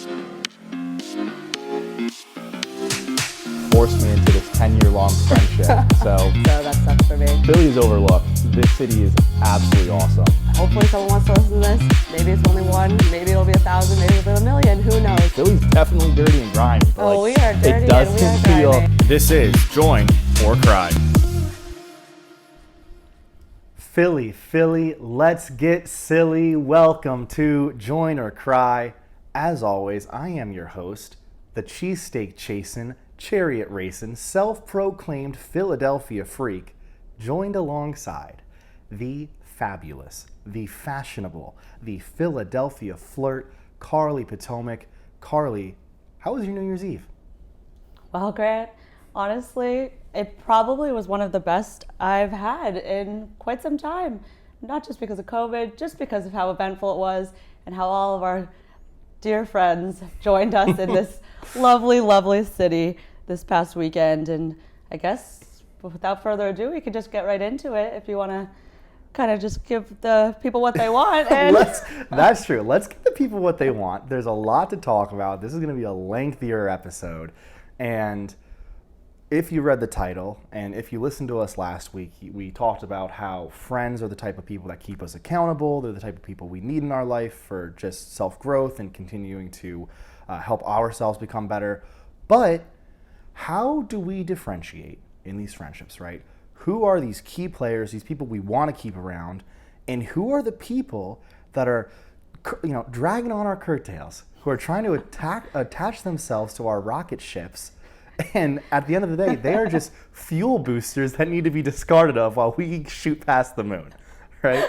Forced me into this 10-year-long friendship. So that sucks for me. Philly is overlooked. This city is absolutely awesome. Hopefully someone wants to listen to this. Maybe it's only one. Maybe it'll be 1,000. Maybe it'll be 1,000,000. Who knows? Philly's definitely dirty and grimy. But we are dirty it doesn't and we are grimy. This is Join or Cry. Philly, let's get silly. Welcome to Join or Cry. As always, I am your host, the cheesesteak chasing, chariot racing, self-proclaimed Philadelphia freak, joined alongside the fabulous, the fashionable, the Philadelphia flirt, Carly Potomac. Carly, how was your New Year's Eve? Well, Grant, honestly, it probably was one of the best I've had in quite some time. Not just because of COVID, just because of how eventful it was and how all of our dear friends joined us in this lovely, lovely city this past weekend. And I guess without further ado, we could just get right into it if you want to kind of just give the people what they want. And That's true. Let's give the people what they want. There's a lot to talk about. This is going to be a lengthier episode. And if you read the title and if you listened to us last week, we talked about how friends are the type of people that keep us accountable. They're the type of people we need in our life for just self-growth and continuing to help ourselves become better. But how do we differentiate in these friendships, right? Who are these key players, these people we want to keep around, and who are the people that are, dragging on our curtails, who are trying to attach themselves to our rocket ships? And at the end of the day, they are just fuel boosters that need to be discarded of while we shoot past the moon, right?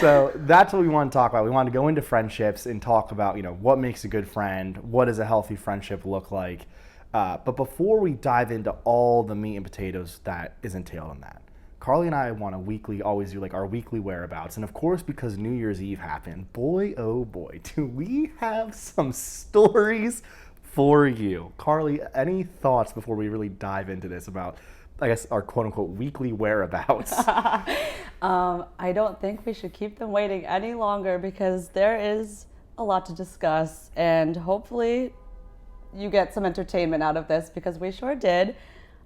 So that's what we want to talk about. We want to go into friendships and talk about, what makes a good friend, what does a healthy friendship look like. But before we dive into all the meat and potatoes that is entailed in that, Carly and I want to always do our weekly whereabouts. And of course, because New Year's Eve happened, boy, oh boy, do we have some stories for you. Carly, any thoughts before we really dive into this about, I guess, our quote-unquote weekly whereabouts? I don't think we should keep them waiting any longer because there is a lot to discuss, and hopefully you get some entertainment out of this because we sure did.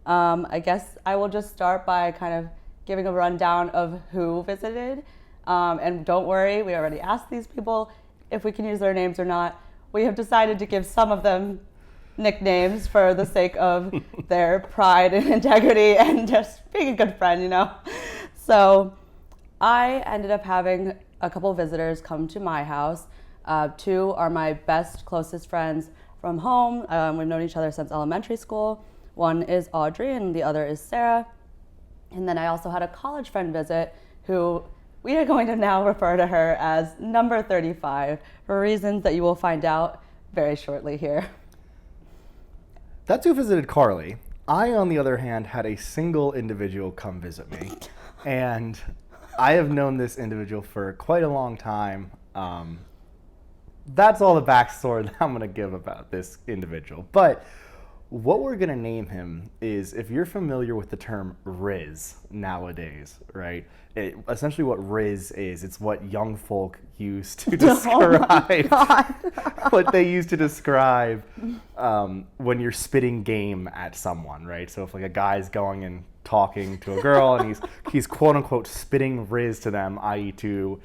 I guess I will just start by kind of giving a rundown of who visited. And don't worry, we already asked these people if we can use their names or not. We have decided to give some of them nicknames for the sake of their pride and integrity and just being a good friend, So I ended up having a couple of visitors come to my house. Two are my best, closest friends from home. We've known each other since elementary school. One is Audrey and the other is Sarah. And then I also had a college friend visit who we are going to now refer to her as number 35 for reasons that you will find out very shortly here. That's who visited Carly. I, on the other hand, had a single individual come visit me. And I have known this individual for quite a long time. That's all the backstory that I'm going to give about this individual. But what we're going to name him is, if you're familiar with the term Riz nowadays, right? Essentially what Riz is, it's what young folk used to describe, what they used to describe when you're spitting game at someone, right? So if a guy's going and talking to a girl and he's quote unquote spitting Riz to them, i.e. to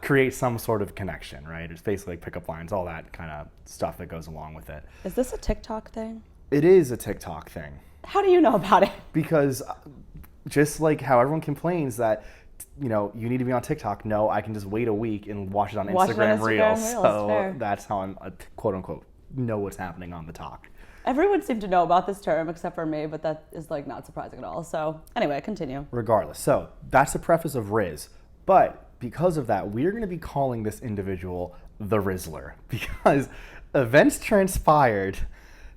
create some sort of connection, right? It's basically pickup lines, all that kind of stuff that goes along with it. Is this a TikTok thing? It is a TikTok thing. How do you know about it? Because just like how everyone complains that, you need to be on TikTok, no, I can just wait a week and watch it on Instagram Reels. So fair. That's how I'm, quote unquote, know what's happening on the talk. Everyone seemed to know about this term except for me, but that is not surprising at all. So anyway, continue. Regardless. So that's the preface of Riz. But because of that, we're going to be calling this individual the Rizzler, because events transpired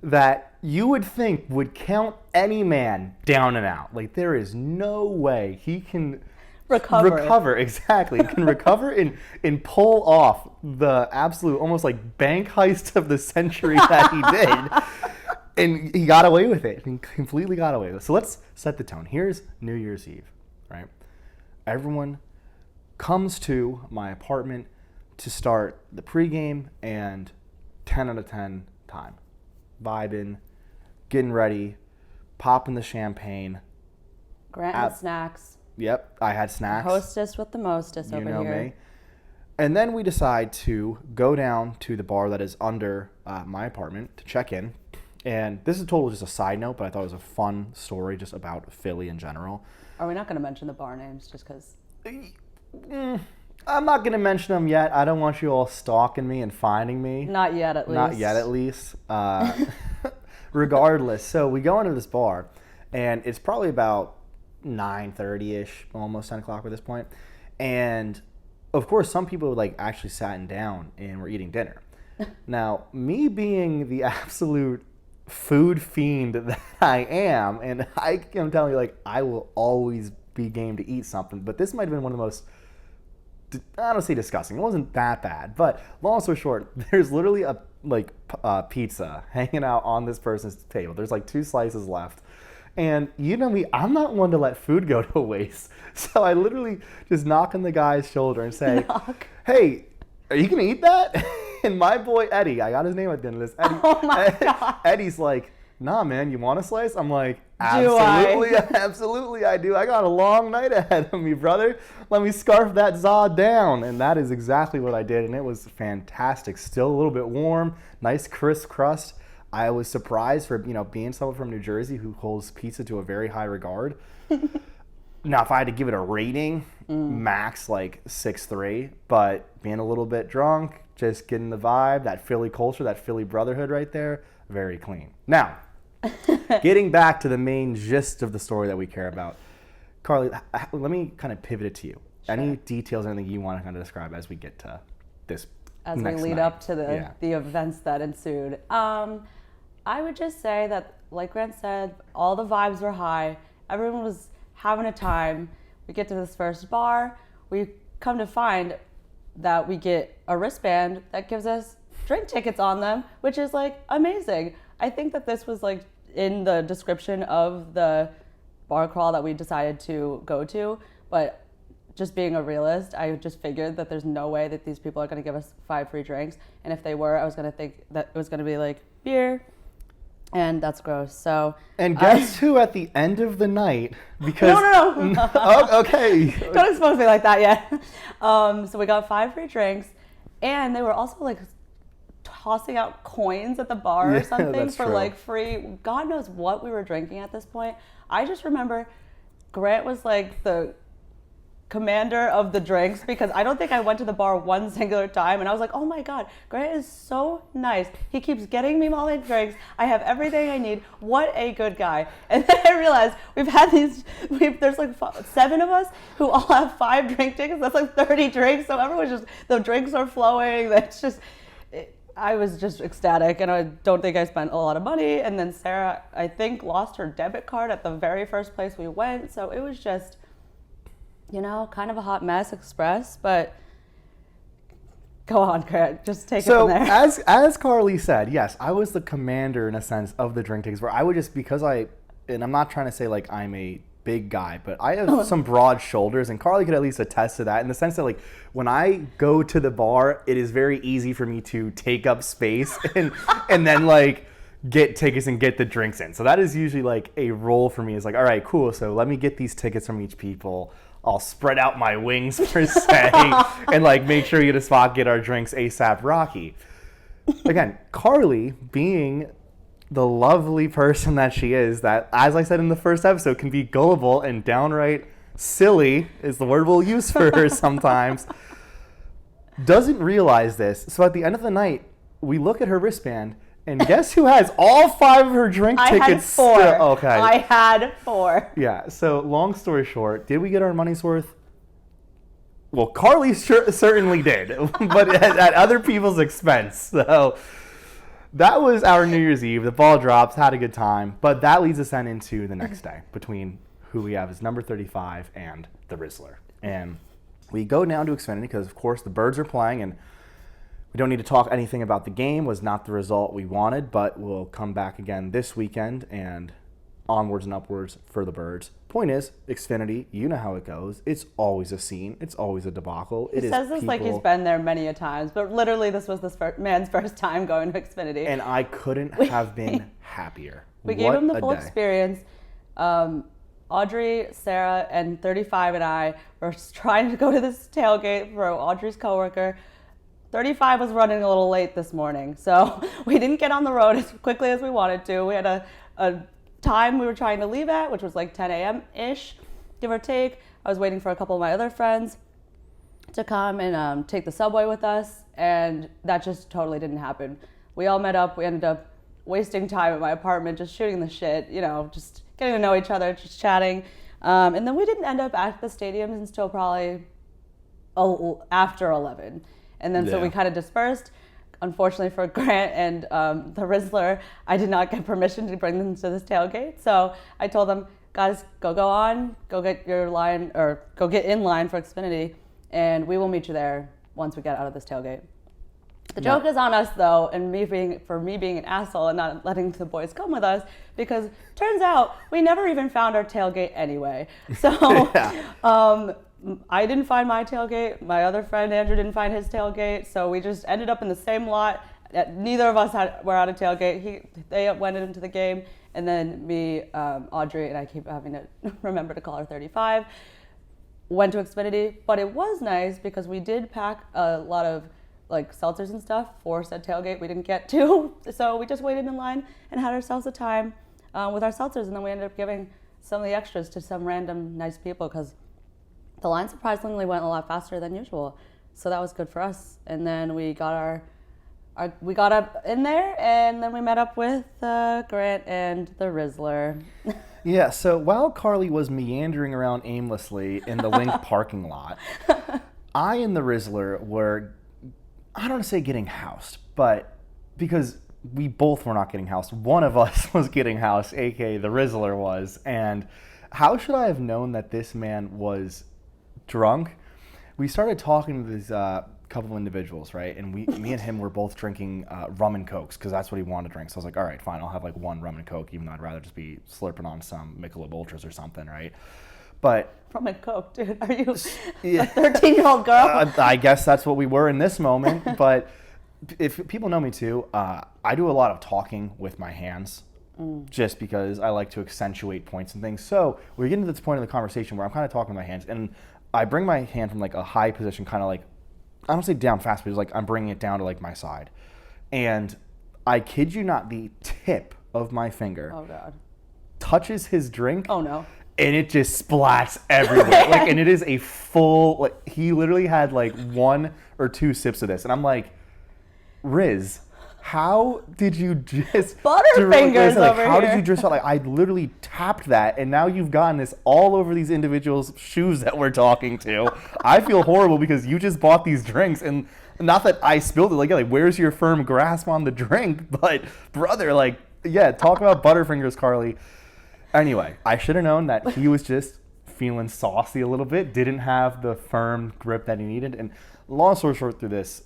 that you would think would count any man down and out. There is no way he can recover. Exactly. He can recover and pull off the absolute, almost bank heist of the century that he did. And he got away with it. He completely got away with it. So let's set the tone. Here's New Year's Eve, right? Everyone comes to my apartment to start the pregame, and 10 out of 10 time. Vibing, getting ready, popping the champagne. Grant had snacks. Yep, I had snacks. Hostess with the mostest over here. You know me. And then we decide to go down to the bar that is under my apartment to check in. And this is totally just a side note, but I thought it was a fun story just about Philly in general. Are we not going to mention the bar names just because? I'm not going to mention them yet. I don't want you all stalking me and finding me. Not yet, at least. Not yet, at least. Regardless, so we go into this bar, and it's probably about 9:30-ish, almost 10 o'clock at this point. And, of course, some people like actually sat down and were eating dinner. Now, me being the absolute food fiend that I am, and I am telling you, like, I will always be game to eat something, but this might have been one of the most, I don't say disgusting, it wasn't that bad, but long story short, there's literally a pizza hanging out on this person's table. There's like 2 slices left. And you know me, I'm not one to let food go to waste. So I literally just knock on the guy's shoulder and say, hey, are you going to eat that? And my boy Eddie, I got his name at the end of this. Eddie, oh my God. Eddie's like, nah, man, you want a slice? I'm like, absolutely, absolutely I do. I got a long night ahead of me, brother. Let me scarf that za down. And that is exactly what I did. And it was fantastic. Still a little bit warm, nice crisp crust. I was surprised for, being someone from New Jersey who holds pizza to a very high regard. Now, if I had to give it a rating, max like 6.3, but being a little bit drunk, just getting the vibe, that Philly culture, that Philly brotherhood right there, very clean. Now, getting back to the main gist of the story that we care about, Carly, let me kind of pivot it to you. Sure. Any details, anything you want to kind of describe as we get to this as next we lead night? Up to the events that ensued? I would just say that, like Grant said, all the vibes were high. Everyone was having a time. We get to this first bar. We come to find that we get a wristband that gives us drink tickets on them, which is like amazing. I think that this was like in the description of the bar crawl that we decided to go to, but just being a realist, I just figured that there's no way that these people are going to give us 5 free drinks. And if they were, I was going to think that it was going to be like beer, and that's gross. So, and guess who at the end of the night? Because no. Oh, okay. Don't expose me like that yet. So we got 5 free drinks, and they were also like tossing out coins at the bar or something for like free. God knows what we were drinking at this point. I just remember Grant was like the commander of the drinks, because I don't think I went to the bar one singular time, and I was like, oh my God, Grant is so nice. He keeps getting me all my drinks. I have everything I need. What a good guy. And then I realized there's like 7 of us who all have 5 drink tickets. That's like 30 drinks. So everyone's just, the drinks are flowing. That's just, I was just ecstatic, and I don't think I spent a lot of money. And then Sarah, I think, lost her debit card at the very first place we went. So it was just, kind of a hot mess express, but go on, Grant. Just take it from there. So as Carly said, yes, I was the commander in a sense of the drink tickets, where I would just, and I'm not trying to say like I'm a big guy, but I have some broad shoulders, and Carly could at least attest to that in the sense that like when I go to the bar, it is very easy for me to take up space and then like get tickets and get the drinks in. So that is usually like a role for me. Is like, all right, cool. So let me get these tickets from each people. I'll spread out my wings per se and like make sure you get a spot, get our drinks ASAP Rocky. Again, Carly, being the lovely person that she is, that, as I said in the first episode, can be gullible and downright silly is the word we'll use for her sometimes, doesn't realize this. So at the end of the night, we look at her wristband, and guess who has all 5 of her drink tickets? I had 4. Okay. I had 4. Yeah, so long story short, did we get our money's worth? Well, Carly certainly did, but at other people's expense. So that was our New Year's Eve. The ball drops, had a good time, but that leads us then into the next day between who we have as number 35 and the Rizzler. And we go down to Xfinity because, of course, the Birds are playing, and we don't need to talk anything about the game. Was not the result we wanted, but we'll come back again this weekend and onwards and upwards for the birds. Point is, Xfinity, you know how it goes. It's always a scene. It's always a debacle. He says this like he's been there many a times, but literally this was this man's first time going to Xfinity. And I couldn't have been happier. We gave him the full experience. Audrey, Sarah, and 35 and I were trying to go to this tailgate for Audrey's coworker. 35 was running a little late this morning, so we didn't get on the road as quickly as we wanted to. We had a time we were trying to leave at, which was like 10 a.m.-ish, give or take. I was waiting for a couple of my other friends to come and take the subway with us, and that just totally didn't happen. We all met up. We ended up wasting time at my apartment, just shooting the shit, just getting to know each other, just chatting. And then we didn't end up at the stadiums until probably after 11. And then so we kind of dispersed. Unfortunately for Grant and the Rizzler, I did not get permission to bring them to this tailgate. So I told them, guys, go get your line, or go get in line for Xfinity, and we will meet you there once we get out of this tailgate. The joke is on us, though, and me being an asshole and not letting the boys come with us, because turns out we never even found our tailgate anyway. So I didn't find my tailgate. My other friend, Andrew, didn't find his tailgate. So we just ended up in the same lot. Neither of us were at a tailgate. They went into the game, and then me, Audrey, and I keep having to remember to call her 35, went to Xfinity. But it was nice because we did pack a lot of like seltzers and stuff for said tailgate we didn't get to. So we just waited in line and had ourselves a time with our seltzers, and then we ended up giving some of the extras to some random nice people because the line surprisingly went a lot faster than usual. So that was good for us. And then we got we got up in there, and then we met up with Grant and the Rizzler. Yeah, so while Carly was meandering around aimlessly in the Link parking lot, I and the Rizzler were, I don't want to say getting housed, but because we both were not getting housed, one of us was getting housed, aka the Rizzler was. And how should I have known that this man was drunk? We started talking to this couple of individuals, right? And me and him were both drinking rum and cokes because that's what he wanted to drink. So I was like, all right, fine, I'll have like one rum and coke, even though I'd rather just be slurping on some Michelob Ultras or something, right? But rum and coke, dude. Are you a 13-year-old girl? I guess that's what we were in this moment. But if people know me too, I do a lot of talking with my hands. Just because I like to accentuate points and things. So we're getting to this point in the conversation where I'm kind of talking with my hands, and I bring my hand from like a high position, kind of like, I don't say down fast, but it's like I'm bringing it down to like my side. And I kid you not, the tip of my finger touches his drink. Oh no. And it just splats everywhere. And it is a full, he literally had like 1 or 2 sips of this. And I'm like, Riz, how did you just Butterfingers over how here. did you just I literally tapped that, and now you've gotten this all over these individuals' shoes that we're talking to. I feel horrible because you just bought these drinks, and not that I spilled it. Like where's your firm grasp on the drink? But brother, talk about Butterfingers, Carly. Anyway, I should have known that he was just feeling saucy a little bit, didn't have the firm grip that he needed. And long story short through this,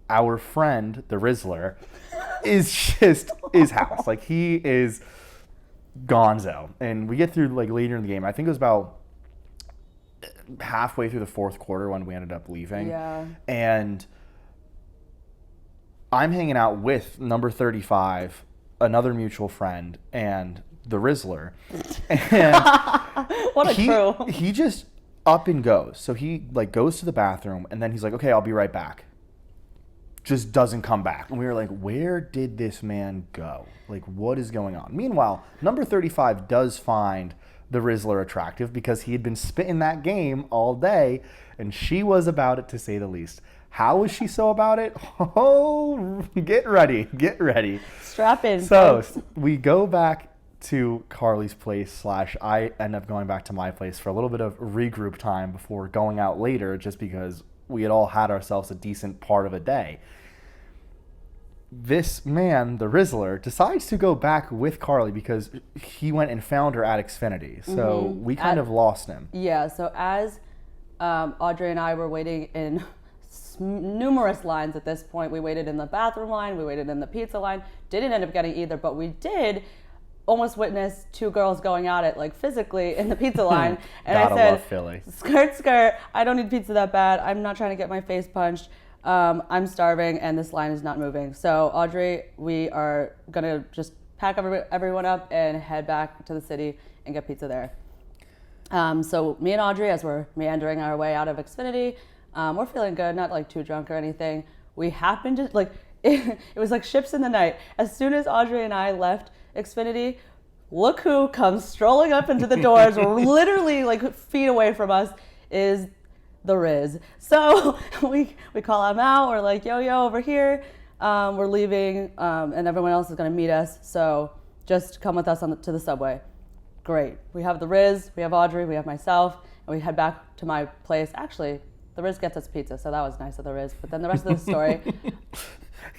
our friend, the Rizzler, is house. Like, he is gonzo. And we get through, like, later in the game. I think it was about halfway through the fourth quarter when we ended up leaving. Yeah. And I'm hanging out with number 35, another mutual friend, and the Rizzler. And what a crew. He just up and goes. So he, like, goes to the bathroom, and then he's like, okay, I'll be right back. Just doesn't come back. And we were like, where did this man go? Like, what is going on? Meanwhile, number 35 does find the Rizzler attractive because he had been spitting that game all day, and she was about it, to say the least. How was she so about it? Oh, get ready. Strap in. So we go back to Carly's place / I end up going back to my place for a little bit of regroup time before going out later, just because we had all had ourselves a decent part of a day. This man, the Rizzler, decides to go back with Carly because he went and found her at Xfinity. So we kind of lost him. Yeah, so as Audrey and I were waiting in numerous lines at this point, we waited in the bathroom line, we waited in the pizza line, didn't end up getting either, but we did almost witnessed two girls going at it, like physically, in the pizza line. And Gotta I said, love Philly. skirt, skirt, I don't need pizza that bad. I'm not trying to get my face punched. I'm starving and this line is not moving. So Audrey, we are going to just pack everyone up and head back to the city and get pizza there. So me and Audrey, as we're meandering our way out of Xfinity, we're feeling good, not like too drunk or anything. We happened to, like, it was like ships in the night. As soon as Audrey and I left Xfinity, look who comes strolling up into the doors, literally like feet away from us, is the Riz. So we call him out. We're like, yo, over here. We're leaving, and everyone else is going to meet us. So just come with us to the subway. Great. We have the Riz, we have Audrey, we have myself, and we head back to my place. Actually, the Riz gets us pizza, so that was nice of the Riz. But then the rest of the story,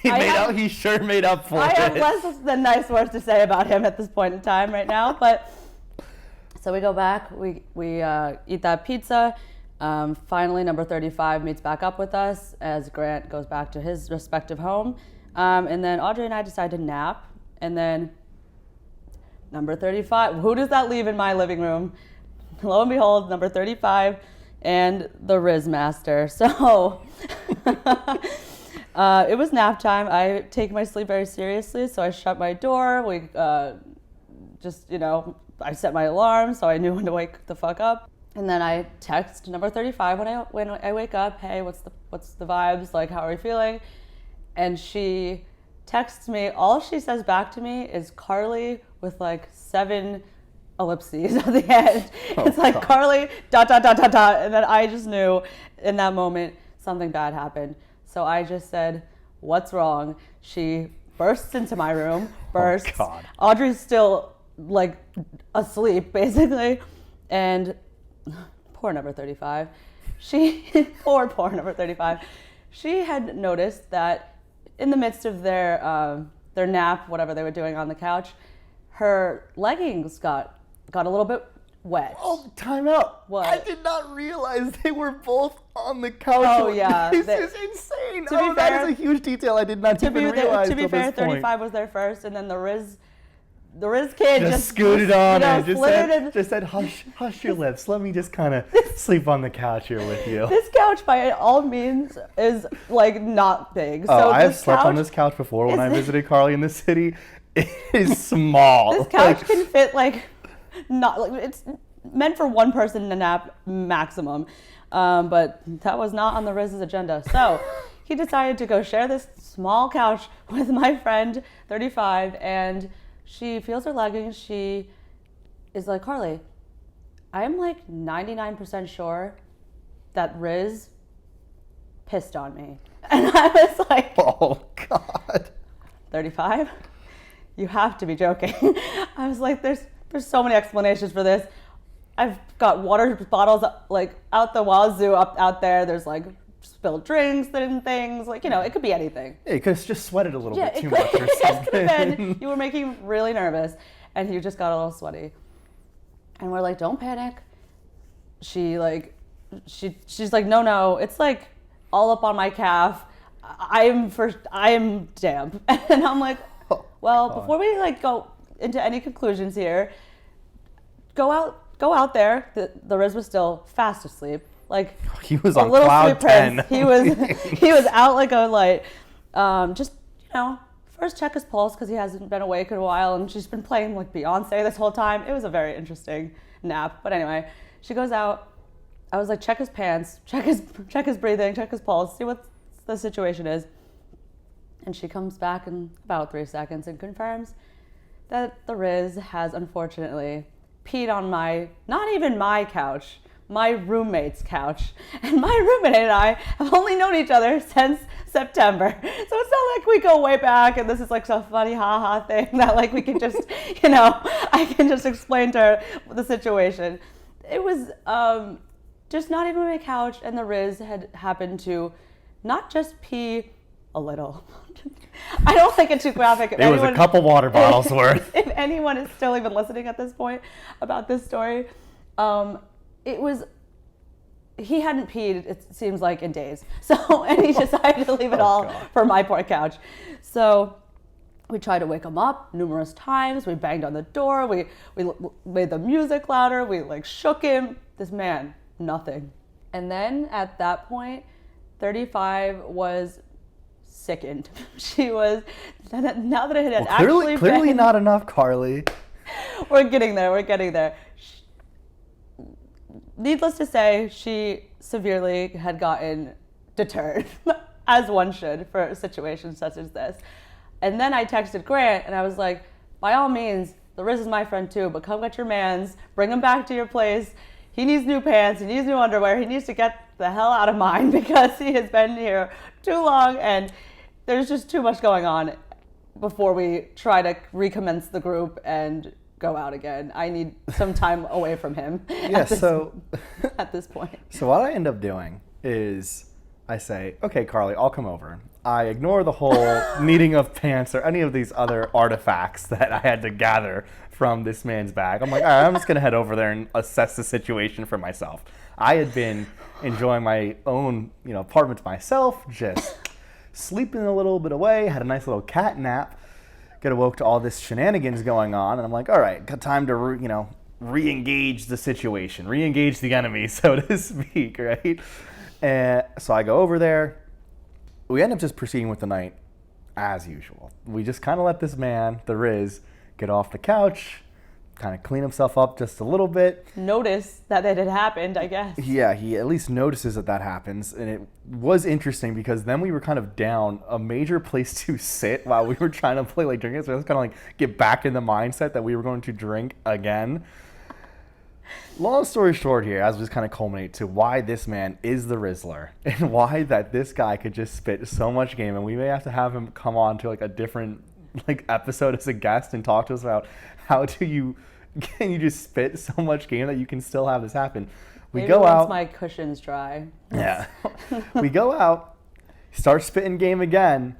He sure made up for it. I have less than nice words to say about him at this point in time right now. But so we go back, we eat that pizza. Finally, number 35 meets back up with us as Grant goes back to his respective home. And then Audrey and I decide to nap. And then number 35, who does that leave in my living room? Lo and behold, number 35 and the Riz Master. So it was nap time. I take my sleep very seriously, so I shut my door. We I set my alarm so I knew when to wake the fuck up. And then I text number 35 when I wake up, hey, what's the vibes? Like, how are we feeling? And she texts me. All she says back to me is Carly with like 7 ellipses at the end. It's like, God. Carly, ... And then I just knew in that moment something bad happened. So I just said, what's wrong? She bursts into my room, bursts. Oh, God. Audrey's still like asleep basically. And poor number 35. Poor number 35. She had noticed that in the midst of their nap, whatever they were doing on the couch, her leggings got a little bit wet. Oh, time out. What? I did not realize they were both on the couch. Oh, yeah. This is insane. To be fair, that is a huge detail I did not even realize. To be fair, 35 was there first, and then the Riz kid just scooted on and just said, hush your lips. Let me just kind of sleep on the couch here with you. This couch, by all means, is like not big. Oh, so I have slept on this couch before when I visited Carly in the city. It is small. This couch can fit it's meant for one person to nap maximum. But that was not on the Riz's agenda. So he decided to go share this small couch with my friend, 35, and she feels her leggings. She is like, Carly, I'm like 99% sure that Riz pissed on me. And I was like, oh, God. 35? You have to be joking. I was like, there's so many explanations for this. I've got water bottles like out the wazoo out there. There's like spilled drinks and things. Like, it could be anything. Yeah, you could have just sweated a little bit too much or something. It could have been. You were making really nervous. And he just got a little sweaty. And we're like, don't panic. She's like, no, it's like all up on my calf. I am damp. And I'm like, well, before we like go into any conclusions here, go out there. The Riz was still fast asleep. Like, he was on cloud 10. He was out like a light. Just, first check his pulse because he hasn't been awake in a while, and she's been playing like Beyonce this whole time. It was a very interesting nap. But anyway, she goes out. I was like, check his pants, check his breathing, check his pulse, see what the situation is. And she comes back in about 3 seconds and confirms that the Riz has unfortunately peed on not even my couch, my roommate's couch. And my roommate and I have only known each other since September. So it's not like we go way back and this is like some funny ha-ha thing that like we can just, I can just explain to her the situation. It was just not even my couch, and the Riz had happened to not just pee a little. I don't think it's too graphic. It was a couple water bottles worth. If anyone is still even listening at this point about this story, he hadn't peed, it seems like, in days. So, and he decided to leave it all for my poor couch. So We tried to wake him up numerous times. We banged on the door. We made the music louder. We like shook him. This man, nothing. And then at that point, 35 was sickened. She was, now that it had actually clearly been, not enough, Carly. We're getting there. Needless to say, she severely had gotten deterred, as one should for situations such as this. And then I texted Grant and I was like, by all means, the Riz is my friend too, but come get your mans, bring him back to your place. He needs new pants, he needs new underwear, he needs to get the hell out of mine because he has been here too long and there's just too much going on before we try to recommence the group and go out again. I need some time away from him at this point. So what I end up doing is I say, okay, Carly, I'll come over. I ignore the whole needing of pants or any of these other artifacts that I had to gather from this man's bag. I'm like, all right, I'm just going to head over there and assess the situation for myself. I had been enjoying my own, apartment to myself, just sleeping a little bit away, had a nice little cat nap, get awoke to all this shenanigans going on, and I'm like, all right, got time to, re-engage the situation, re-engage the enemy, so to speak, right? And so I go over there. We end up just proceeding with the night as usual. We just kind of let this man, the Riz, get off the couch, kind of clean himself up just a little bit. Notice that it had happened, I guess. Yeah, he at least notices that happens. And it was interesting because then we were kind of down a major place to sit while we were trying to play drinking. So I was kind of get back in the mindset that we were going to drink again. Long story short here, as we just kind of culminate to why this man is the Rizzler and why that this guy could just spit so much game, and we may have to have him come on to a different episode as a guest and talk to us about how can you just spit so much game that you can still have this happen. Maybe go out. My cushion's dry. Yeah. We go out, start spitting game again.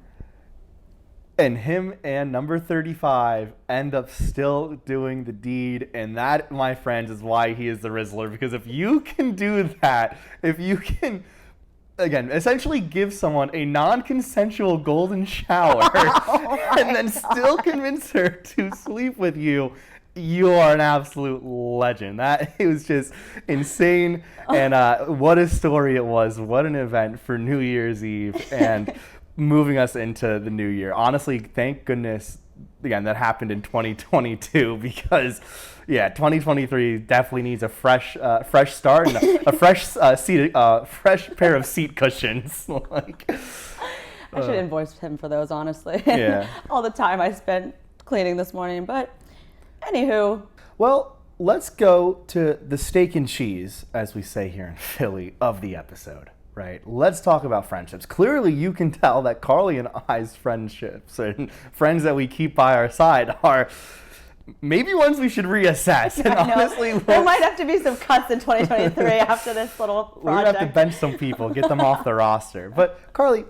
And him and number 35 end up still doing the deed. And that, my friends, is why he is the Rizzler. Because if you can do that, if you can, again, essentially give someone a non-consensual golden shower and then still convince her to sleep with you, you are an absolute legend. It was just insane. And what a story it was. What an event for New Year's Eve. And moving us into the new year. Honestly, thank goodness, again, that happened in 2022 because, 2023 definitely needs a fresh start and a fresh pair of seat cushions. I should invoice him for those, honestly. Yeah. All the time I spent cleaning this morning, but anywho. Well, let's go to the steak and cheese, as we say here in Philly, of the episode. Right. Let's talk about friendships. Clearly, you can tell that Carly and I's friendships and friends that we keep by our side are maybe ones we should reassess. And honestly, there might have to be some cuts in 2023 after this little project. We're going to have to bench some people, get them off the roster. But Carly,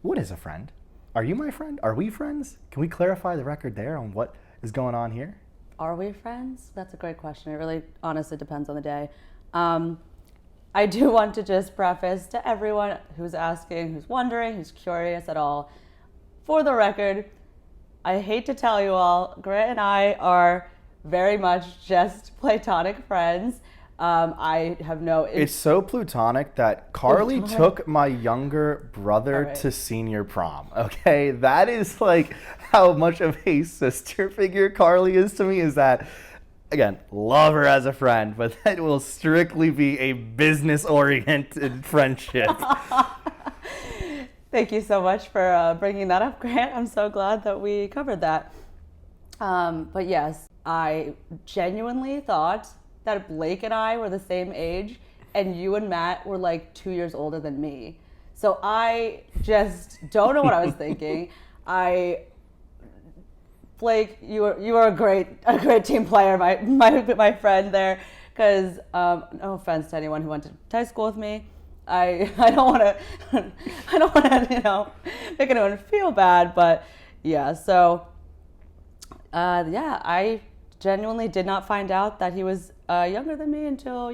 what is a friend? Are you my friend? Are we friends? Can we clarify the record there on what is going on here? Are we friends? That's a great question. It really, honestly, depends on the day. I do want to just preface to everyone who's asking, who's wondering, who's curious at all. For the record, I hate to tell you all, Grant and I are very much just platonic friends. I have no... It's so plutonic that Carly took my younger brother to senior prom, okay? That is how much of a sister figure Carly is to me, is that... Again, love her as a friend, but that will strictly be a business-oriented friendship. Thank you so much for bringing that up, Grant. I'm so glad that we covered that. But yes, I genuinely thought that Blake and I were the same age, and you and Matt were 2 years older than me. So I just don't know what I was thinking. Blake, you were a great team player, my friend there. Because no offense to anyone who went to high school with me, I don't want to make anyone feel bad, but yeah. So I genuinely did not find out that he was younger than me until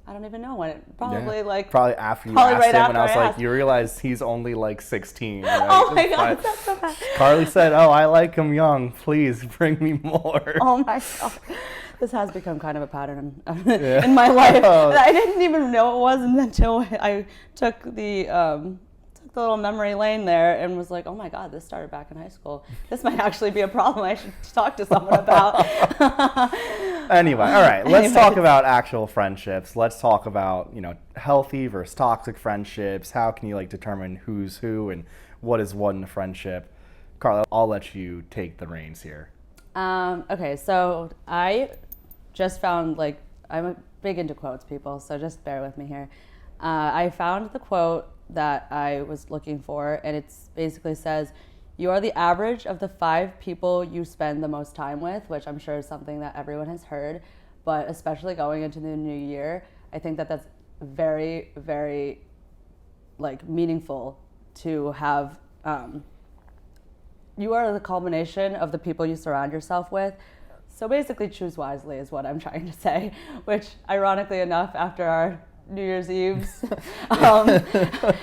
I don't even know when it, probably probably after you probably asked right him, after and I was I like, asked. you realize he's only like 16, right? Oh my God, But that's so bad. Carly said, oh, I like him young. Please bring me more. Oh my God. This has become kind of a pattern Yeah. in my life. I didn't even know it was until I took the little memory lane there and was like, oh my God, this started back in high school. This might actually be a problem I should talk to someone about. Anyway, all right, let's talk about actual friendships. Let's talk about, healthy versus toxic friendships. How can you determine who's who and what is what in a friendship? Carla, I'll let you take the reins here. Okay, so I just found, I'm big into quotes, people, so just bear with me here. I found the quote that I was looking for, and it basically says, you are the average of the 5 people you spend the most time with, which I'm sure is something that everyone has heard, but especially going into the new year, I think that that's very, very meaningful to have. You are the culmination of the people you surround yourself with. So basically choose wisely is what I'm trying to say, which ironically enough, after our New Year's Eve's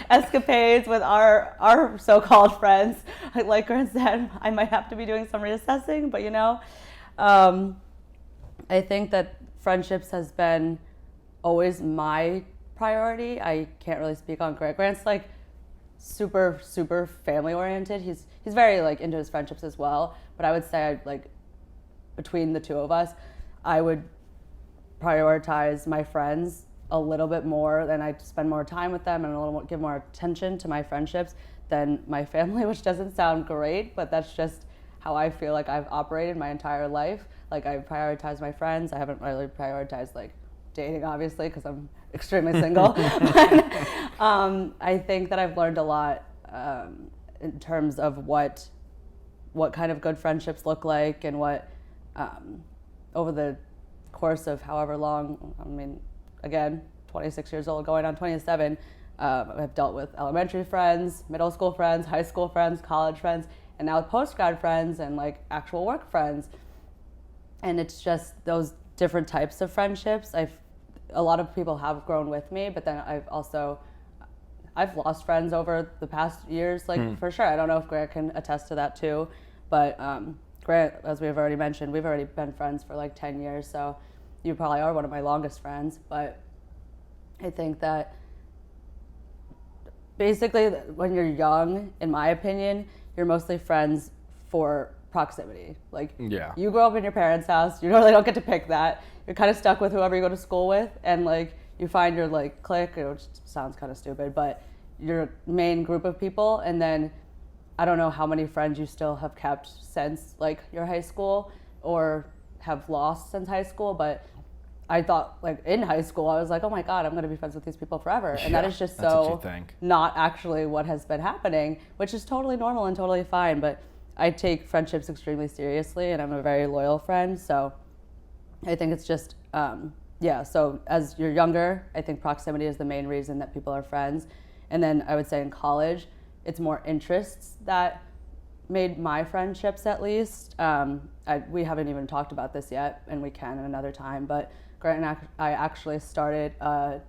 escapades with our so-called friends, like Grant said, I might have to be doing some reassessing, but I think that friendships has been always my priority. I can't really speak on Grant. Grant's super, super family oriented. He's very into his friendships as well, but I would say between the two of us, I would prioritize my friends a little bit more, than I spend more time with them and give more attention to my friendships than my family, which doesn't sound great, but that's just how I feel like I've operated my entire life. I prioritize my friends. I haven't really prioritized dating, obviously, because I'm extremely single. But I think that I've learned a lot in terms of what kind of good friendships look like, and what over the course of however long, again, 26 years old, going on 27, I've dealt with elementary friends, middle school friends, high school friends, college friends, and now post-grad friends and actual work friends. And it's just those different types of friendships. A lot of people have grown with me, but then I've lost friends over the past years, for sure. I don't know if Grant can attest to that too, but Grant, as we've already mentioned, we've already been friends for 10 years, so you probably are one of my longest friends. But I think that basically when you're young, in my opinion, you're mostly friends for proximity. You grow up in your parents' house, you really don't get to pick that. You're kind of stuck with whoever you go to school with, and you find your clique, which sounds kind of stupid, but your main group of people, and then I don't know how many friends you still have kept since your high school, or have lost since high school, but I thought in high school I was oh my God, I'm going to be friends with these people forever, and that is just so not actually what has been happening, which is totally normal and totally fine. But I take friendships extremely seriously, and I'm a very loyal friend, so I think it's just so as you're younger, I think proximity is the main reason that people are friends. And then I would say in college, it's more interests that made my friendships, at least. We haven't even talked about this yet, and we can in another time, but Grant and I actually started a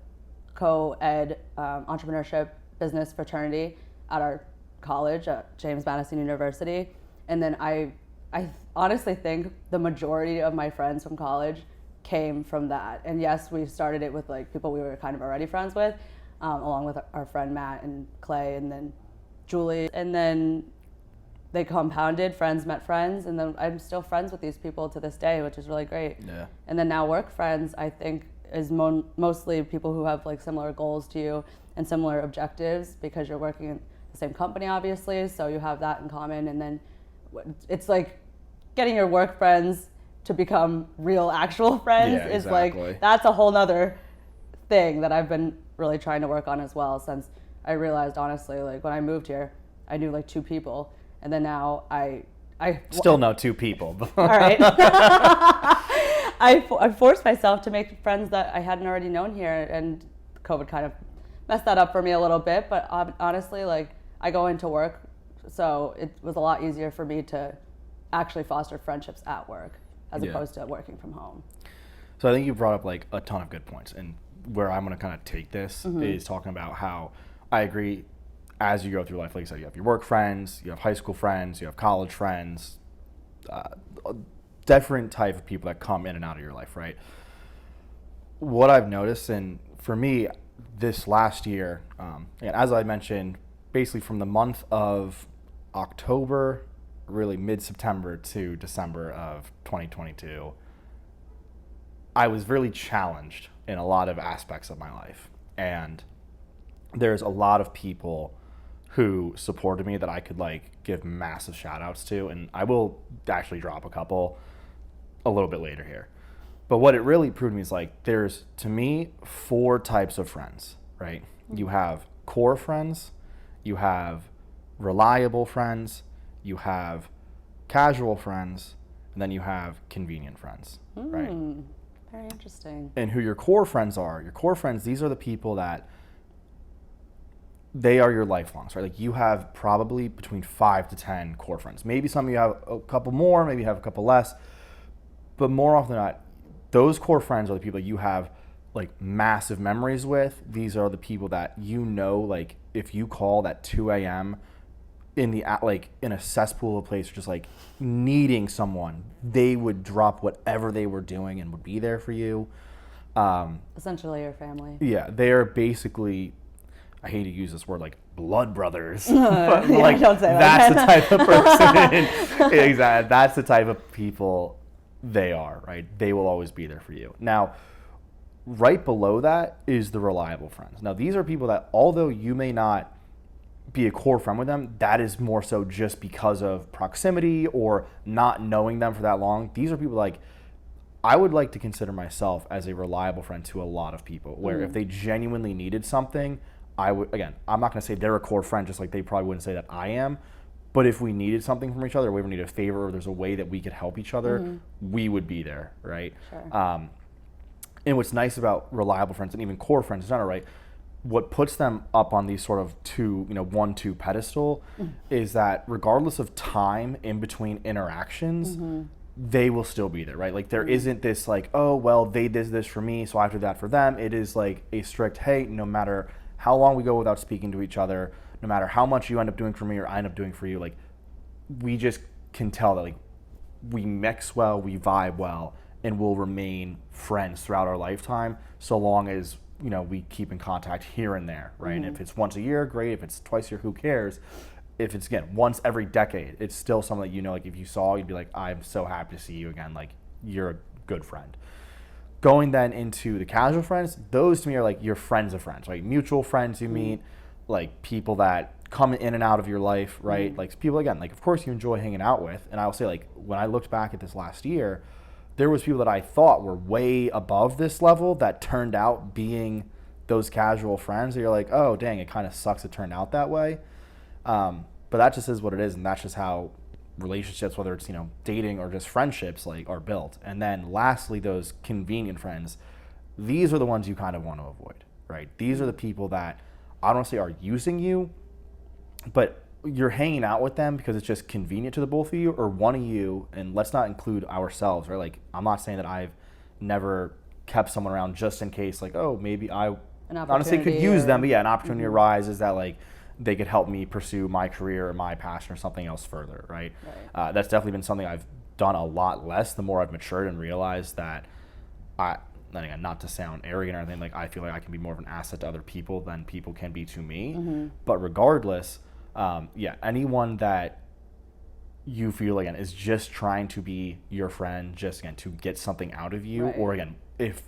co-ed entrepreneurship business fraternity at our college at James Madison University. And then I honestly think the majority of my friends from college came from that. And yes, we started it with people we were kind of already friends with, along with our friend Matt and Clay and then Julie. And then they compounded, friends met friends, and then I'm still friends with these people to this day, which is really great. Yeah. And then now work friends, I think, is mostly people who have similar goals to you and similar objectives, because you're working in the same company, obviously, so you have that in common. And then it's getting your work friends to become real, actual friends is that's a whole nother thing that I've been really trying to work on as well, since I realized, honestly, when I moved here, I knew 2 people. And then now I still know 2 people. All right. I forced myself to make friends that I hadn't already known here, and COVID kind of messed that up for me a little bit. But honestly, I go into work, so it was a lot easier for me to actually foster friendships at work as opposed to working from home. So I think you brought up a ton of good points, and where I'm going to kind of take this is talking about how I agree as you go through life, like I said, you have your work friends, you have high school friends, you have college friends, different type of people that come in and out of your life, right? What I've noticed, and for me, this last year, and as I mentioned, basically from the month of October, really mid-September to December of 2022, I was really challenged in a lot of aspects of my life. And there's a lot of people who supported me that I could like give massive shout outs to. And I will actually drop a couple a little bit later here. But what it really proved to me is like there's, to me, 4 types of friends, right? You have core friends, you have reliable friends, you have casual friends, and then you have convenient friends, right? Very interesting. And who your core friends are, these are the people that they are your lifelongs, right? Like you have probably between 5 to 10 core friends. Maybe some of you have a couple more, maybe you have a couple less, but more often than not, those core friends are the people that you have like massive memories with. These are the people that you know, like if you called at 2 a.m. in a cesspool of a place, just like needing someone, they would drop whatever they were doing and would be there for you. Essentially your family. Yeah, they are basically, I hate to use this word, like blood brothers. But yeah, like don't say that's the type of person. Exactly, that's the type of people they are, right? They will always be there for you. Now, right below that is the reliable friends. Now, these are people that, although you may not be a core friend with them, that is more so just because of proximity or not knowing them for that long. These are people like, I would like to consider myself as a reliable friend to a lot of people, where if they genuinely needed something, I would, again, I'm not going to say they're a core friend, just like they probably wouldn't say that I am. But if we needed something from each other, or we ever needed a favor, or there's a way that we could help each other, we would be there, right? Sure. And what's nice about reliable friends and even core friends, right? What puts them up on these sort of 1-2 pedestal is that regardless of time in between interactions, they will still be there, right? Like there isn't this like, oh, well, they did this for me, so I have to do that for them. It is like a strict, hey, no matter how long we go without speaking to each other, no matter how much you end up doing for me or I end up doing for you, like we just can tell that like we mix well, we vibe well, and we'll remain friends throughout our lifetime so long as we keep in contact here and there, right? And if it's once a year, great. If it's twice a year, who cares? If it's, again, once every decade, it's still something that like if you saw, you'd be like, I'm so happy to see you again. Like you're a good friend. Going then into the casual friends, those to me are like your friends of friends, right? Mutual friends you meet, like people that come in and out of your life, right? Like people, again, like of course you enjoy hanging out with. And I will say, like when I looked back at this last year, there was people that I thought were way above this level that turned out being those casual friends that you're like, oh dang, it kind of sucks it turned out that way. But that just is what it is, and that's just how relationships, whether it's dating or just friendships, like are built. And then lastly, those convenient friends, these are the ones you kind of want to avoid, right? These are the people that I don't want to say are using you, but you're hanging out with them because it's just convenient to the both of you, or one of you, and let's not include ourselves, right? Like I'm not saying that I've never kept someone around just in case, like, oh, maybe I honestly could use them, but yeah, an opportunity arises that like they could help me pursue my career or my passion or something else further, right? That's definitely been something I've done a lot less the more I've matured and realized that again, not to sound arrogant or anything, like I feel like I can be more of an asset to other people than people can be to me. But regardless, anyone that you feel again is just trying to be your friend, just again to get something out of you, or again if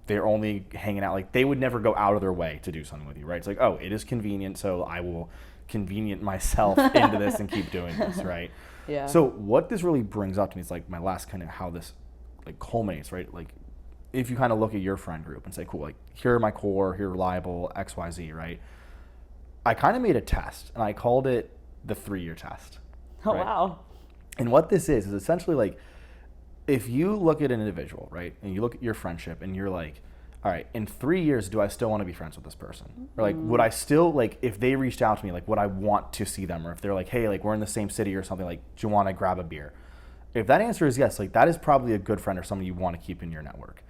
they're only hanging out, like they would never go out of their way to do something with you, right? It's like, oh, it is convenient, so I will convenient myself into this and keep doing this, right? Yeah. So what this really brings up to me is like my last kind of how this like culminates, right? Like if you kind of look at your friend group and say, cool, like here are my core, here are reliable, XYZ, right? I kind of made a test and I called it the 3-year test. Oh, right? wow. And what this is essentially like, if you look at an individual, right, and you look at your friendship and you're like, all right, in 3 years, do I still want to be friends with this person? Or like, would I still, like, if they reached out to me, like, would I want to see them? Or if they're like, hey, like, we're in the same city or something, like, do you want to grab a beer? If that answer is yes, like, that is probably a good friend or someone you want to keep in your network.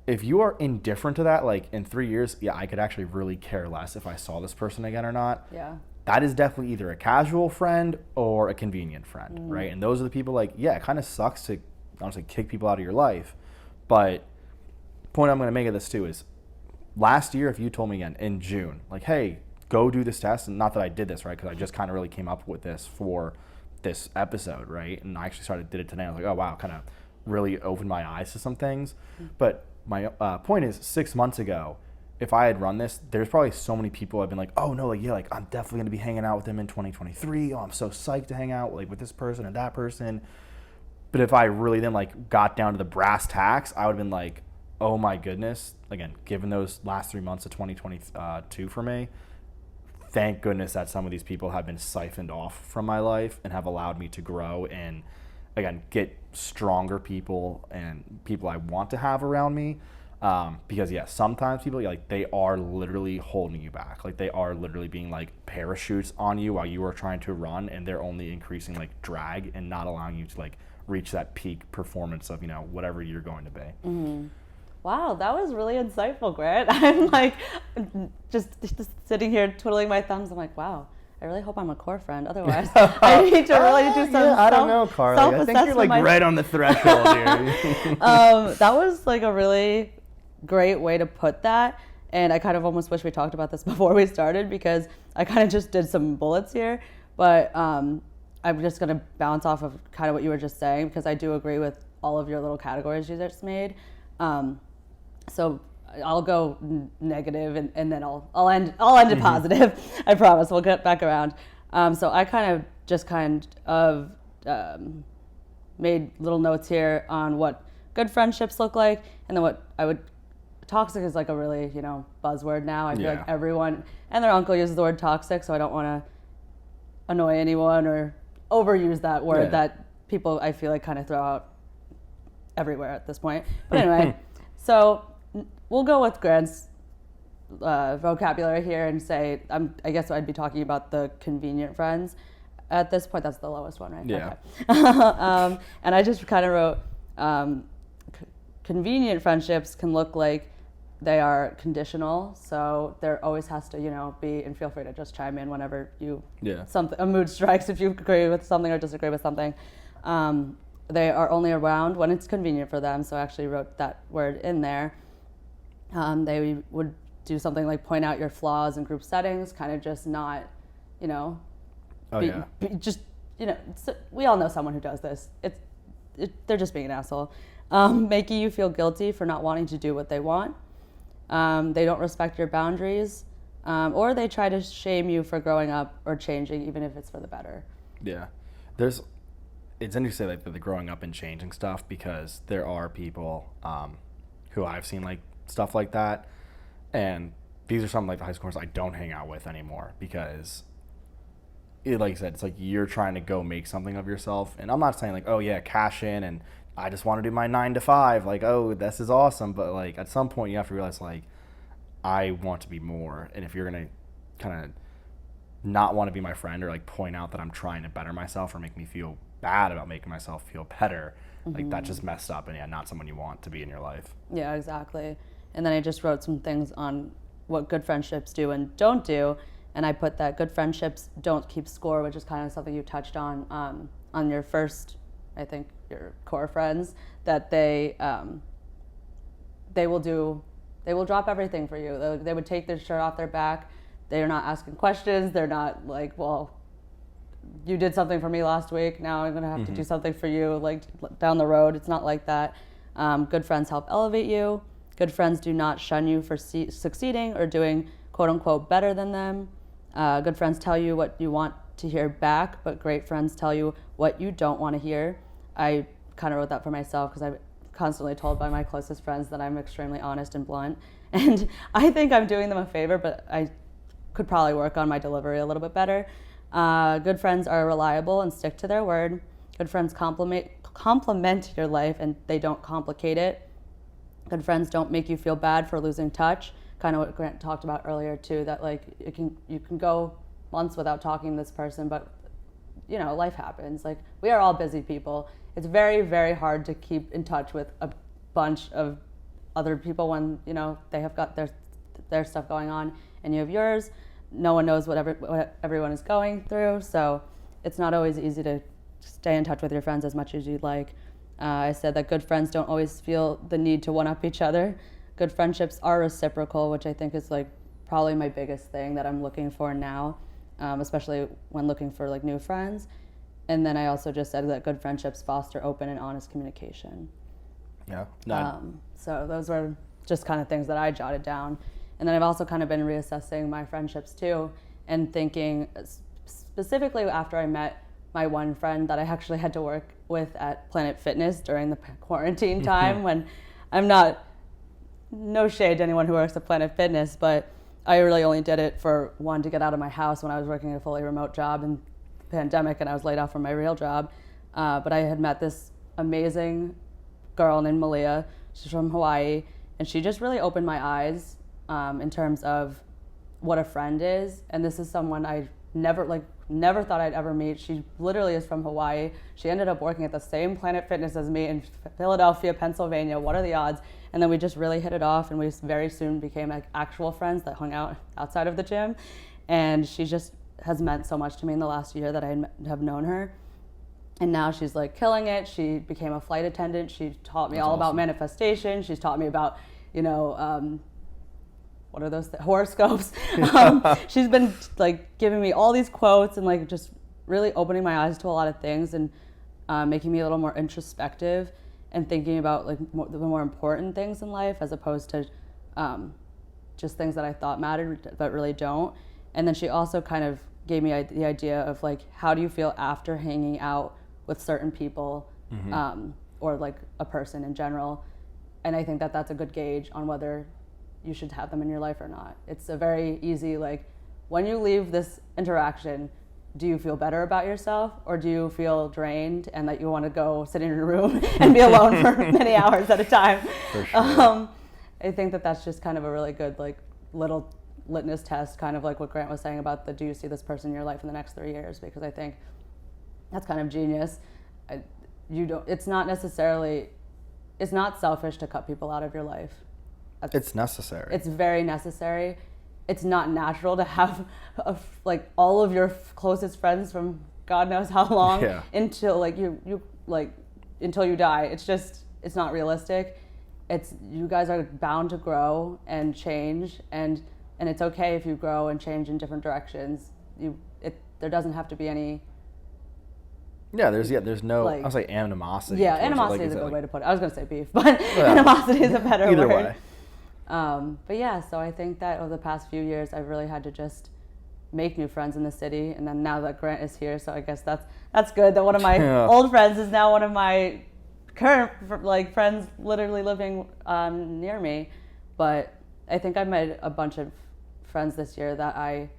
if you are indifferent to that, like in 3 years, yeah, I could actually really care less if I saw this person again or not. Yeah. That is definitely either a casual friend or a convenient friend, right? And those are the people like, yeah, it kind of sucks to honestly kick people out of your life. But the point I'm going to make of this too is last year, if you told me again in June, like, hey, go do this test, and not that I did this, right? Because I just kind of really came up with this for this episode, right? And I actually did it today. I was like, oh, wow, kind of really opened my eyes to some things. But my point is 6 months ago, if I had run this, there's probably so many people have been like, oh no, like, yeah, like I'm definitely gonna be hanging out with them in 2023. Oh, I'm so psyched to hang out like with this person and that person. But if I really then like got down to the brass tacks, I would have been like, oh my goodness. Again, given those last 3 months of 2022 for me, thank goodness that some of these people have been siphoned off from my life and have allowed me to grow and again get stronger people and people I want to have around me. Because yeah, sometimes people like they are literally holding you back. Like they are literally being like parachutes on you while you are trying to run, and they're only increasing like drag and not allowing you to like reach that peak performance of, you know, whatever you're going to be. Mm-hmm. Wow, that was really insightful, Grant. I'm like just sitting here twiddling my thumbs. I'm like, wow, I really hope I'm a core friend. Otherwise, I need to really do some I don't know, Carly. I think you're like right on the threshold here. That was like a really great way to put that, and I kind of almost wish we talked about this before we started because I kind of just did some bullets here, but I'm just going to bounce off of kind of what you were just saying because I do agree with all of your little categories you just made. So I'll go negative and then I'll end it positive. I promise we'll get back around. So I kind of made little notes here on what good friendships look like, and then what I would. Toxic is like a really, you know, buzzword now. I feel like everyone and their uncle uses the word toxic, so I don't want to annoy anyone or overuse that word that people I feel like kind of throw out everywhere at this point. But anyway, so we'll go with Grant's vocabulary here and say I guess I'd be talking about the convenient friends. At this point, that's the lowest one, right? Yeah. Okay. And I just kind of wrote convenient friendships can look like they are conditional, so there always has to, you know, be, and feel free to just chime in whenever a mood strikes if you agree with something or disagree with something. They are only around when it's convenient for them, so I actually wrote that word in there. They would do something like point out your flaws in group settings, kind of just not, you know, just, you know, we all know someone who does this. They're just being an asshole. Making you feel guilty for not wanting to do what they want. They don't respect your boundaries, or they try to shame you for growing up or changing, even if it's for the better. Yeah. It's interesting to say like the growing up and changing stuff, because there are people who I've seen like stuff like that, and these are some like the high schoolers I don't hang out with anymore because like you said, it's like you're trying to go make something of yourself. And I'm not saying like, oh yeah, cash in and I just want to do my 9 to 5. Like, oh, this is awesome. But like at some point you have to realize like, I want to be more. And if you're going to kind of not want to be my friend or like point out that I'm trying to better myself or make me feel bad about making myself feel better, like that's just messed up and not someone you want to be in your life. Yeah, exactly. And then I just wrote some things on what good friendships do and don't do. And I put that good friendships don't keep score, which is kind of something you touched on your first, I think, your core friends, that they will drop everything for you. They would take their shirt off their back. They're not asking questions. They're not like, well, you did something for me last week. Now I'm going to have to do something for you like down the road. It's not like that. Good friends help elevate you. Good friends do not shun you for succeeding or doing quote unquote better than them. Good friends tell you what you want to hear back, but great friends tell you what you don't want to hear. I kind of wrote that for myself because I'm constantly told by my closest friends that I'm extremely honest and blunt. And I think I'm doing them a favor, but I could probably work on my delivery a little bit better. Good friends are reliable and stick to their word. Good friends complement your life and they don't complicate it. Good friends don't make you feel bad for losing touch. Kind of what Grant talked about earlier too, that like you can go months without talking to this person, but you know, life happens. Like we are all busy people. It's very, very hard to keep in touch with a bunch of other people when, you know, they have got their stuff going on and you have yours. No one knows what everyone is going through, so it's not always easy to stay in touch with your friends as much as you'd like. I said that good friends don't always feel the need to one-up each other. Good friendships are reciprocal, which I think is like probably my biggest thing that I'm looking for now, especially when looking for like new friends. And then I also just said that good friendships foster open and honest communication. Yeah. So those were just kind of things that I jotted down. And then I've also kind of been reassessing my friendships too, and thinking specifically after I met my one friend that I actually had to work with at Planet Fitness during the quarantine time when no shade to anyone who works at Planet Fitness, but I really only did it for one, to get out of my house when I was working a fully remote job in the pandemic and I was laid off from my real job. But I had met this amazing girl named Malia. She's from Hawaii, and she just really opened my eyes in terms of what a friend is. And this is someone I never thought I'd ever meet. She literally is from Hawaii. She ended up working at the same Planet Fitness as me in Philadelphia, Pennsylvania. What are the odds? And then we just really hit it off, and we very soon became like actual friends that hung out outside of the gym. And she just has meant so much to me in the last year that I have known her. And now she's like killing it. She became a flight attendant. She taught me all about manifestation. She's taught me about, you know, what are those horoscopes? She's been like giving me all these quotes and like just really opening my eyes to a lot of things and making me a little more introspective and thinking about like the more important things in life as opposed to just things that I thought mattered but really don't. And then she also kind of gave me the idea of like, how do you feel after hanging out with certain people or like a person in general? And I think that that's a good gauge on whether you should have them in your life or not. It's a very easy, like, when you leave this interaction, do you feel better about yourself, or do you feel drained and that you want to go sit in your room and be alone for many hours at a time? For sure. I think that that's just kind of a really good like little litmus test, kind of like what Grant was saying about the do you see this person in your life in the next 3 years, because I think that's kind of genius. It's not selfish to cut people out of your life. It's necessary. It's very necessary. It's not natural to have like all of your closest friends from God knows how long until like until you die. It's not realistic. You guys are bound to grow and change, and it's okay if you grow and change in different directions. There doesn't have to be any. There's no. Like, I'll say animosity. Yeah, animosity is a good way to put it. I was gonna say beef, but animosity is a better either word. Way. But yeah, so I think that over the past few years, I've really had to just make new friends in the city, and then now that Grant is here, so I guess that's good. That one of my old friends is now one of my current like friends, literally living near me. But I think I've made a bunch of friends this year that I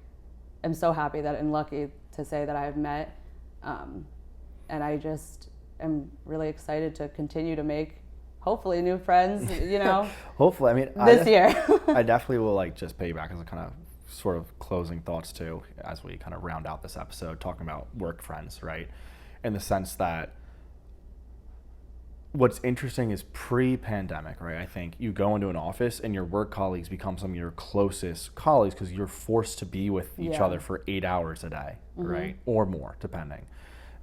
am so happy and lucky to say that I've met, and I just am really excited to continue to make hopefully new friends, you know. Hopefully, I mean, this year. I definitely will like just piggyback as a kind of sort of closing thoughts too, as we kind of round out this episode, talking about work friends, right? In the sense that what's interesting is pre-pandemic, right? I think you go into an office and your work colleagues become some of your closest colleagues because you're forced to be with each other for 8 hours a day, right? Or more, depending.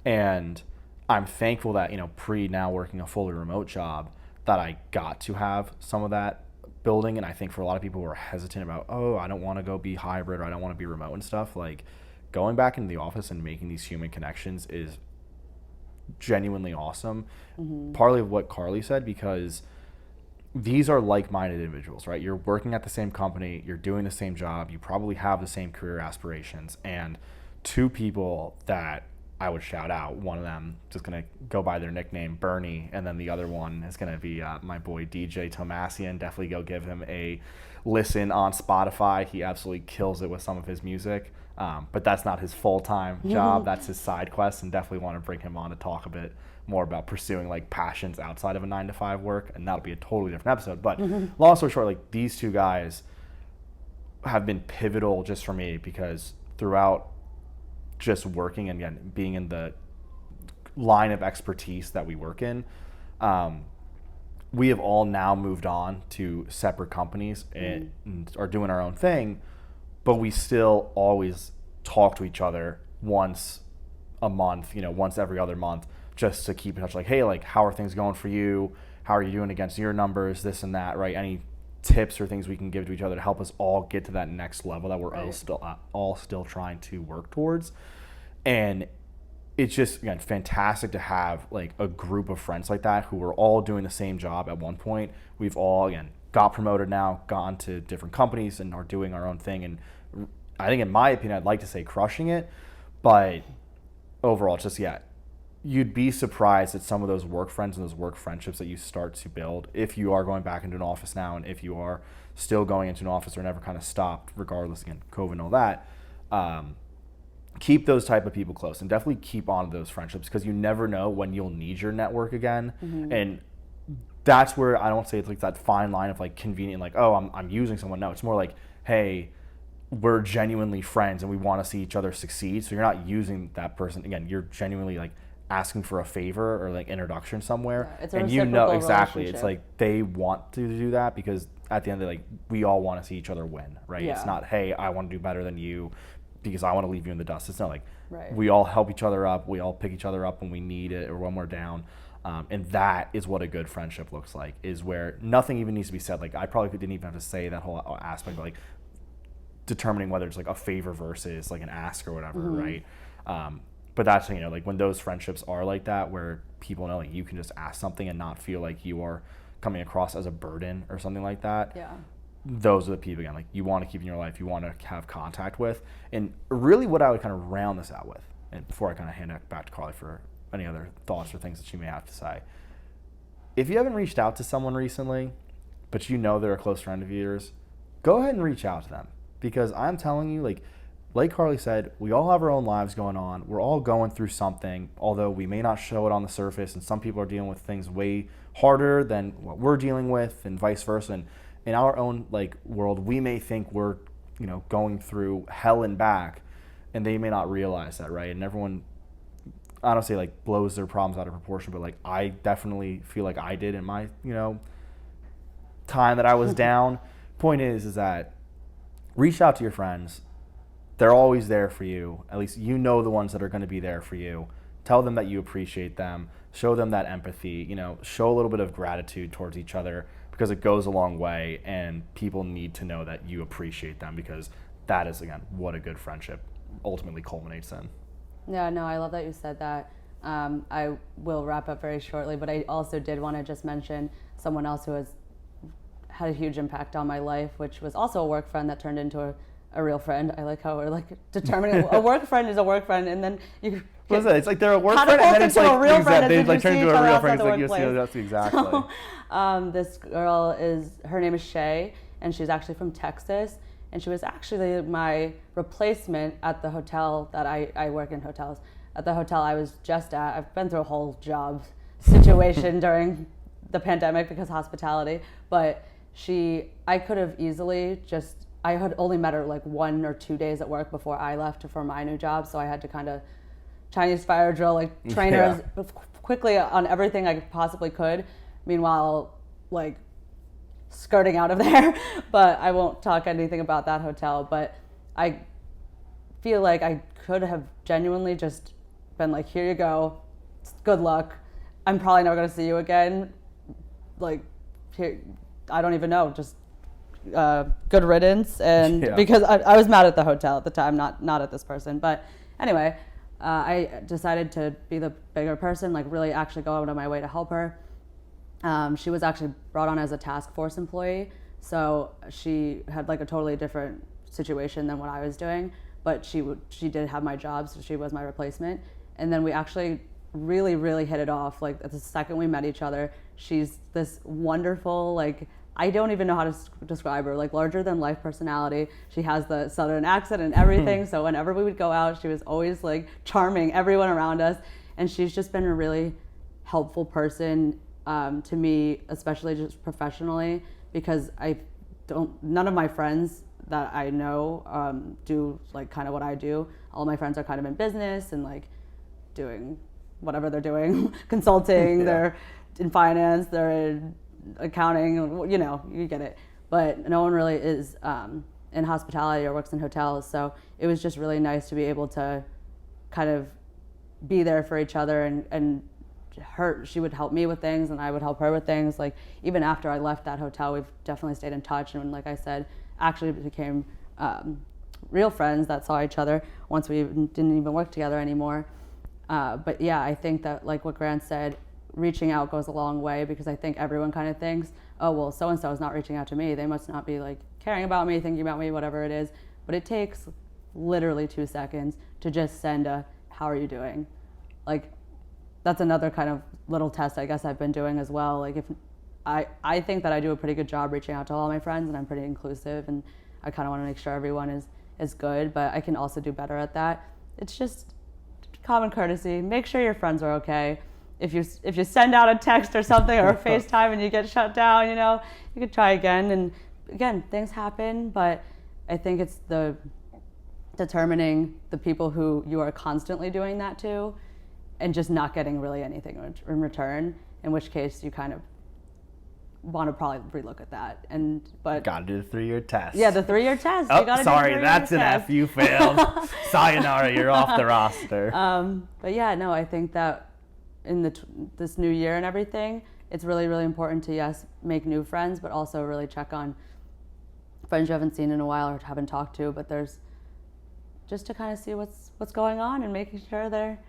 And I'm thankful that, you know, now working a fully remote job, that I got to have some of that building. And I think for a lot of people who are hesitant about, I don't want to go be hybrid, or I don't want to be remote and stuff, like going back into the office and making these human connections is genuinely awesome. Partly of what Carly said, because these are like-minded individuals, right? You're working at the same company, you're doing the same job, you probably have the same career aspirations, and two people that I would shout out. One of them just going to go by their nickname, Bernie, and then the other one is going to be my boy DJ Tomasian. Definitely go give him a listen on Spotify. He absolutely kills it with some of his music, but that's not his full-time job. That's his side quest, and definitely want to bring him on to talk a bit more about pursuing like passions outside of a 9-to-5 work, and that'll be a totally different episode. But long story short, like these two guys have been pivotal just for me, because throughout just working and again being in the line of expertise that we work in, we have all now moved on to separate companies and are doing our own thing, but we still always talk to each other once a month, once every other month, just to keep in touch. Like, hey, like, how are things going for you? How are you doing against your numbers? This and that, right? Any tips or things we can give to each other to help us all get to that next level that we're all still trying to work towards. And it's just, again, fantastic to have like a group of friends like that who were all doing the same job at one point. We've all, again, got promoted now, gone to different companies and are doing our own thing. And I think, in my opinion, I'd like to say crushing it, but overall, it's just, you'd be surprised at some of those work friends and those work friendships that you start to build if you are going back into an office now, and if you are still going into an office or never kind of stopped, regardless, again, COVID and all that. Keep those type of people close, and definitely keep on those friendships, because you never know when you'll need your network again. And that's where I don't say it's like that fine line of like convenient, like, oh, I'm using someone. No, it's more like, hey, we're genuinely friends and we want to see each other succeed. So you're not using that person. Again, you're genuinely like asking for a favor or like introduction somewhere. Yeah, it's a and exactly, it's like they want to do that, because at the end of the day, like, we all want to see each other win, right? Yeah. It's not, hey, I want to do better than you because I want to leave you in the dust. It's not like, right. We all help each other up. We all pick each other up when we need it or when we're down. And that is what a good friendship looks like, is where nothing even needs to be said. Like, I probably didn't even have to say that whole aspect, like determining whether it's like a favor versus like an ask or whatever, right? But that's, like, when those friendships are like that, where people know like you can just ask something and not feel like you are coming across as a burden or something like that. Yeah. Those are the people, again, like, you want to keep in your life, you want to have contact with. And really what I would kind of round this out with, and before I kind of hand it back to Carly for any other thoughts or things that she may have to say, if you haven't reached out to someone recently, but you know they're a close friend of yours, go ahead and reach out to them. Because I'm telling you, like Carly said, we all have our own lives going on. We're all going through something, although we may not show it on the surface, and some people are dealing with things way harder than what we're dealing with, and vice versa. And in our own like world, we may think we're, going through hell and back, and they may not realize that, right? And everyone, I don't say like blows their problems out of proportion, but like, I definitely feel like I did in my, time that I was down. Point is that reach out to your friends. They're always there for you. At least the ones that are going to be there for you. Tell them that you appreciate them. Show them that empathy. Show a little bit of gratitude towards each other, because it goes a long way, and people need to know that you appreciate them, because that is, again, what a good friendship ultimately culminates in. Yeah, no, I love that you said that. I will wrap up very shortly, but I also did want to just mention someone else who has had a huge impact on my life, which was also a work friend that turned into a real friend. I like how we're like determining a work friend is a work friend, and then you. What's that? It's like they're a work friend, and then it's like a real friend, they like turn into a real friend. It's like you see, that's exactly. So, this girl her name is Shay, and she's actually from Texas, and she was actually my replacement at the hotel that I work in hotels. At the hotel I was just at, I've been through a whole job situation during the pandemic because hospitality, but I could have easily I had only met her like 1 or 2 days at work before I left for my new job, so I had to kind of Chinese fire drill, like train her as quickly on everything I possibly could. Meanwhile, like skirting out of there, but I won't talk anything about that hotel. But I feel like I could have genuinely just been like, here you go, good luck. I'm probably never going to see you again. Like, here, I don't even know, just good riddance. And because I was mad at the hotel at the time, not at this person. But anyway, I decided to be the bigger person, like really actually go out of my way to help her. She was actually brought on as a task force employee, so she had like a totally different situation than what I was doing, but she did have my job, so she was my replacement. And then we actually really, really hit it off. Like the second we met each other, she's this wonderful, like, I don't even know how to describe her, like larger than life personality. She has the Southern accent and everything. So whenever we would go out, she was always like charming everyone around us. And she's just been a really helpful person to me, especially just professionally, because none of my friends that I know do like kind of what I do. All my friends are kind of in business and like doing whatever they're doing, consulting, they're in finance, they're in accounting, you get it. But no one really is in hospitality or works in hotels. So it was just really nice to be able to kind of be there for each other, and she would help me with things and I would help her with things. Like even after I left that hotel, we've definitely stayed in touch, and like I said, actually became real friends that saw each other once we didn't even work together anymore. But yeah, I think that like what Grant said, reaching out goes a long way, because I think everyone kind of thinks, oh well, so and so is not reaching out to me, they must not be like caring about me, thinking about me, whatever it is. But it takes literally 2 seconds to just send a how are you doing. Like that's another kind of little test I guess I've been doing as well. Like if I think that I do a pretty good job reaching out to all my friends, and I'm pretty inclusive, and I kind of want to make sure everyone is good, but I can also do better at that. It's just common courtesy. Make sure your friends are okay. If you send out a text or something or a FaceTime and you get shut down, you could try again. And again, things happen, but I think it's the determining the people who you are constantly doing that to, and just not getting really anything in return, in which case you kind of want to probably relook at that. But gotta do the 3-year test. Yeah, the 3-year test. Oh, sorry, that's an F. You failed. Sayonara, you're off the roster. But yeah, no, I think that in this new year and everything, it's really, really important to, yes, make new friends, but also really check on friends you haven't seen in a while or haven't talked to. But there's just to kind of see what's going on and making sure they're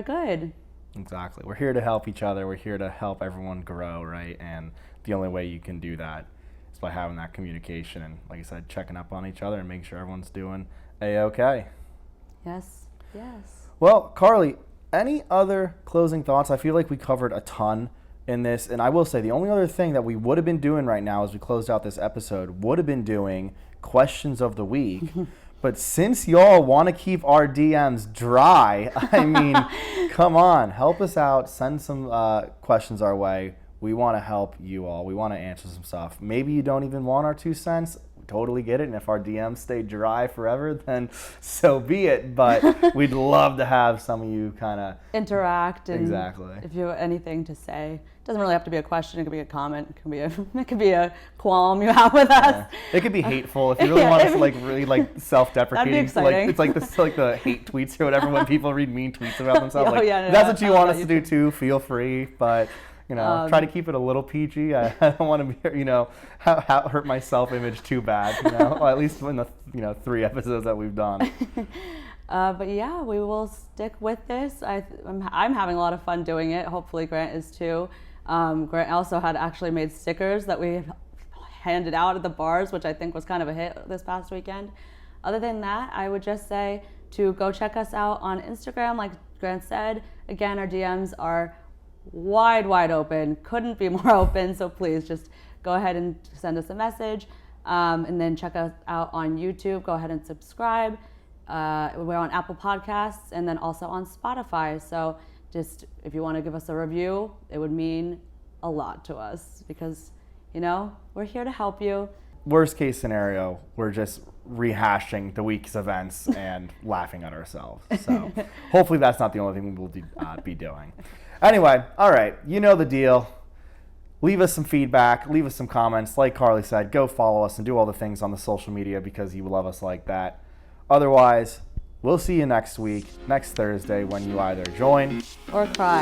good. Exactly. We're here to help each other. We're here to help everyone grow, right? And the only way you can do that is by having that communication and, like I said, checking up on each other and making sure everyone's doing A-okay. Yes. Well, Carly, any other closing thoughts? I feel like we covered a ton in this, and I will say the only other thing that we would have been doing right now as we closed out this episode would have been doing questions of the week. But since y'all want to keep our DMs dry, I mean, come on, help us out. Send some questions our way. We want to help you all. We want to answer some stuff. Maybe you don't even want our 2 cents. Totally get it. And if our DMs stay dry forever, then so be it. But we'd love to have some of you kind of interact. And exactly. If you have anything to say, it doesn't really have to be a question. It could be a comment. It could be a qualm you have with us. Yeah. It could be hateful if you really want us to really self-deprecating. That'd be exciting. It's like the hate tweets or whatever when people read mean tweets about themselves. No, that's what you want us to do too. Feel free, but. Try to keep it a little PG. I don't want to be, hurt my self-image too bad, well, at least in the, 3 episodes that we've done. But yeah, we will stick with this. I'm having a lot of fun doing it. Hopefully Grant is too. Grant also had actually made stickers that we handed out at the bars, which I think was kind of a hit this past weekend. Other than that, I would just say to go check us out on Instagram, like Grant said. Again, our DMs are wide open, couldn't be more open, so please just go ahead and send us a message, and then check us out on YouTube. Go ahead and subscribe. We're on Apple Podcasts and then also on Spotify, so just if you want to give us a review, it would mean a lot to us, because we're here to help you. Worst case scenario, we're just rehashing the week's events and laughing at ourselves, so hopefully that's not the only thing we'll be doing. Anyway, all right, you know the deal. Leave us some feedback, leave us some comments. Like Carly said, go follow us and do all the things on the social media because you love us like that. Otherwise, we'll see you next week, next Thursday, when you either join or cry.